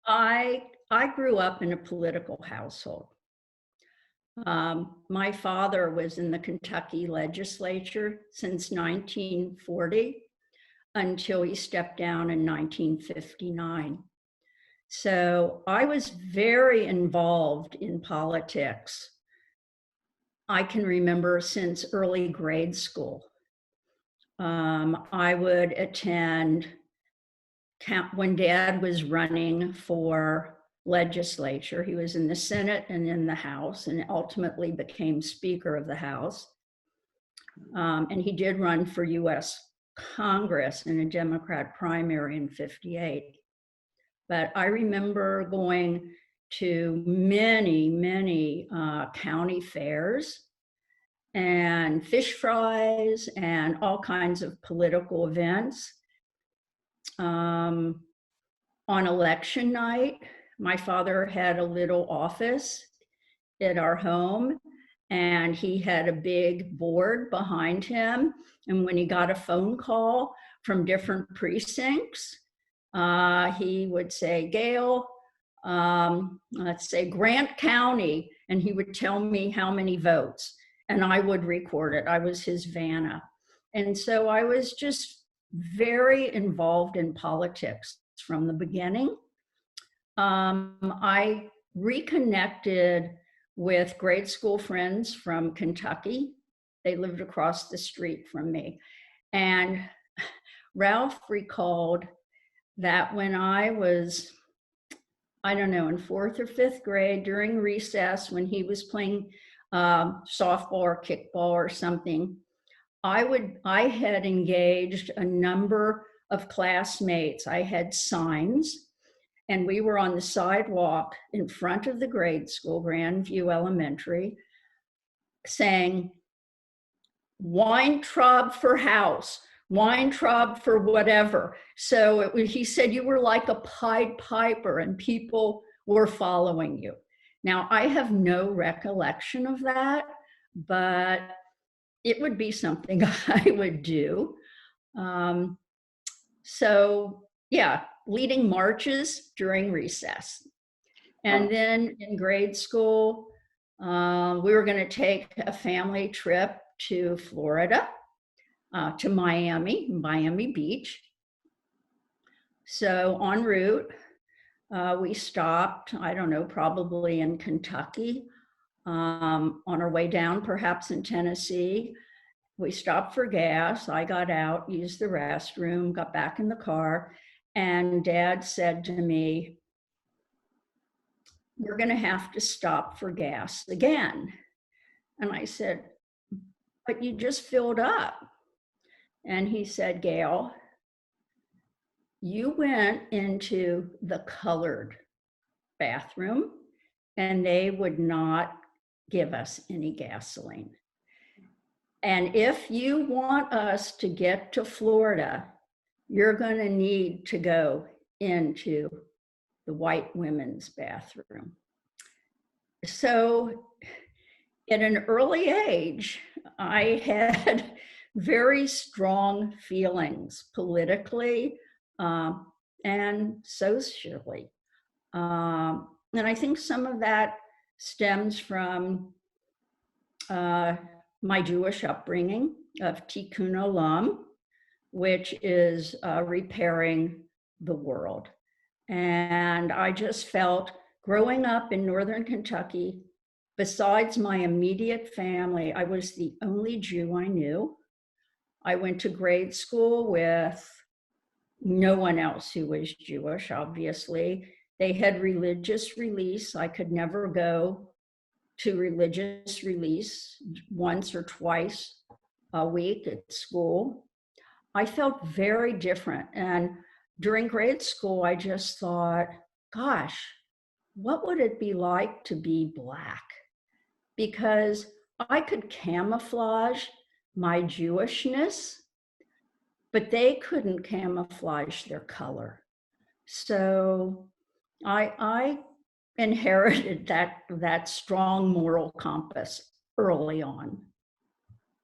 I grew up in a political household. My father was in the Kentucky legislature since 1940 until he stepped down in 1959. So I was very involved in politics. I can remember since early grade school. I would attend when Dad was running for legislature. He was in the Senate and in the House, and ultimately became Speaker of the House. And he did run for U.S. Congress in a Democrat primary in '58. But I remember going to many county fairs and fish fries and all kinds of political events. On election night, my father had a little office at our home, and he had a big board behind him. And when he got a phone call from different precincts, he would say, Gail, let's say Grant County, and he would tell me how many votes, and I would record it. I was his Vanna. And so I was just very involved in politics from the beginning. I reconnected with grade school friends from Kentucky. They lived across the street from me. And Ralph recalled that when I was, I don't know, in 4th or 5th grade during recess, when he was playing softball or kickball or something, I had engaged a number of classmates. I had signs, and we were on the sidewalk in front of the grade school, Grandview Elementary, saying, Weintraub for house, Weintraub for whatever. So he said, you were like a Pied Piper and people were following you. Now, I have no recollection of that, but it would be something I would do. So yeah, leading marches during recess. And then in grade school, we were going to take a family trip to Florida, to Miami Beach. So en route, we stopped, I don't know, probably in Kentucky, on our way down, perhaps in Tennessee. We stopped for gas. I got out, used the restroom, got back in the car, and Dad said to me, we're going to have to stop for gas again. And I said, but you just filled up. And he said, Gail, you went into the colored bathroom and they would not give us any gasoline. And if you want us to get to Florida, you're going to need to go into the white women's bathroom. So at an early age, I had very strong feelings politically and socially. And I think some of that stems from my Jewish upbringing of Tikkun Olam, which is repairing the world. And I just felt growing up in Northern Kentucky, besides my immediate family, I was the only Jew I knew. I went to grade school with no one else who was Jewish, obviously. They had religious release. I could never go to religious release once or twice a week at school. I felt very different. And during grade school, I just thought, gosh, what would it be like to be Black? Because I could camouflage my Jewishness, but they couldn't camouflage their color. So I inherited that strong moral compass early on.